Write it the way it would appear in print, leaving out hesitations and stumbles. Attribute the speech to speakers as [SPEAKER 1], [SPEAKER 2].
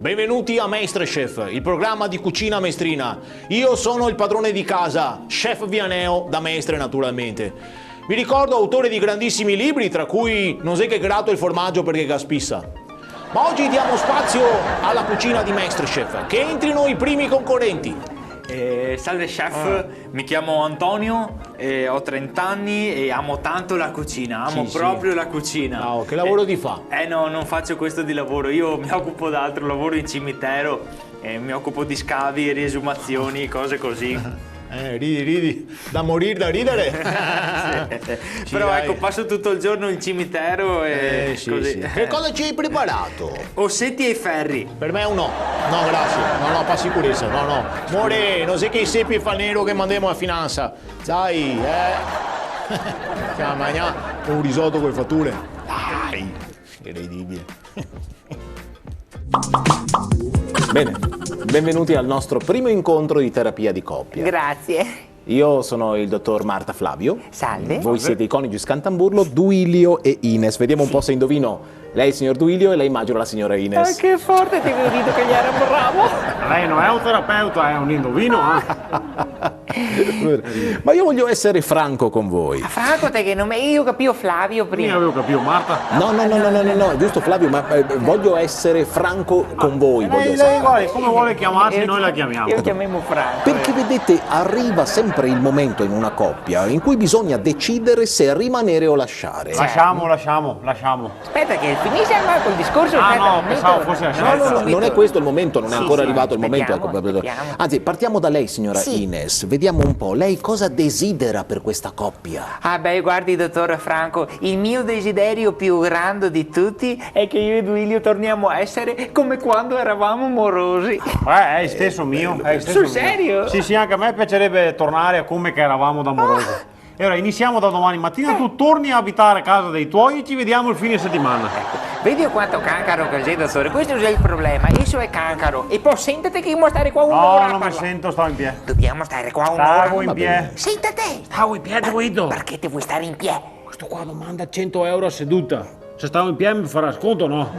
[SPEAKER 1] Benvenuti a Masterchef, il programma di cucina maestrina. Io sono il padrone di casa, chef Vianeo da Mestre naturalmente. Vi ricordo autore di grandissimi libri, tra cui Non sei che grato il formaggio perché gaspissa. Ma oggi diamo spazio alla cucina di Masterchef, che entrino i primi concorrenti.
[SPEAKER 2] Salve chef, mi chiamo Antonio, ho 30 anni e amo tanto la cucina, amo proprio la cucina.
[SPEAKER 1] Oh, che lavoro ti fa?
[SPEAKER 2] No, non faccio questo di lavoro, io mi occupo d'altro, lavoro in cimitero, mi occupo di scavi, riesumazioni, cose così.
[SPEAKER 1] Ridi, da morire da ridere.
[SPEAKER 2] Sì, però dai. Ecco, passo tutto il giorno in cimitero e così.
[SPEAKER 1] Sì. Che cosa ci hai preparato?
[SPEAKER 2] Ossetti e ferri.
[SPEAKER 1] Per me è un no. No, grazie. No, per sicurezza. No. More, non sei che i sepi fa nero che mandiamo a finanza. Sai, Magna, un risotto con le fatture. Dai, incredibile. Bene, benvenuti al nostro primo incontro di terapia di coppia.
[SPEAKER 3] Grazie.
[SPEAKER 1] Io sono il dottor Marta Flavio.
[SPEAKER 3] Salve.
[SPEAKER 1] Voi siete i coniugi Scantamburlo, Duilio e Ines. Vediamo un po' se indovino. Lei il signor Duilio e lei immagino la signora Ines.
[SPEAKER 3] Che forte, ti avevo detto che gli era bravo.
[SPEAKER 4] Lei non è un terapeuta, è un indovino.
[SPEAKER 1] Ma io voglio essere franco con voi.
[SPEAKER 3] Franco, te che nome? Io capivo Flavio prima.
[SPEAKER 4] Io avevo capito Marta.
[SPEAKER 1] No, è giusto Flavio, ma voglio essere franco con voi.
[SPEAKER 4] Lei come vuole chiamarsi, noi la chiamiamo.
[SPEAKER 3] Io chiamiamo Franco.
[SPEAKER 1] Perché vedete, arriva sempre il momento in una coppia in cui bisogna decidere se rimanere o lasciare.
[SPEAKER 4] Lasciamo.
[SPEAKER 3] Aspetta che finisce ancora col discorso.
[SPEAKER 4] No, pensavo fosse la scelta.
[SPEAKER 1] No, non è questo il momento, non è ancora arrivato il momento.
[SPEAKER 3] Aspettiamo.
[SPEAKER 1] Anzi, partiamo da lei, signora Ines. Vediamo un po', lei cosa desidera per questa coppia?
[SPEAKER 3] Guardi, dottor Franco, il mio desiderio più grande di tutti è che io e Duilio torniamo a essere come quando eravamo morosi.
[SPEAKER 4] È il stesso mio.
[SPEAKER 3] Sul serio?
[SPEAKER 4] Sì, anche a me piacerebbe tornare a come che eravamo da morosi. E ora iniziamo da domani mattina, tu torni a abitare a casa dei tuoi e ci vediamo il fine settimana.
[SPEAKER 3] Vedi quanto cancaro così, dottore? Questo è il problema, isso è cancaro. E poi sentite che io devo stare qua un'ora.
[SPEAKER 4] No, non mi sento, sto in piedi.
[SPEAKER 3] Dobbiamo stare qua un'ora.
[SPEAKER 4] Stavo in piedi.
[SPEAKER 3] Sentate!
[SPEAKER 4] Stavo in piedi, Guido.
[SPEAKER 3] Perché ti vuoi stare in piedi?
[SPEAKER 4] Questo qua domanda 100 euro a seduta. Se stavo in piedi mi farà sconto o no?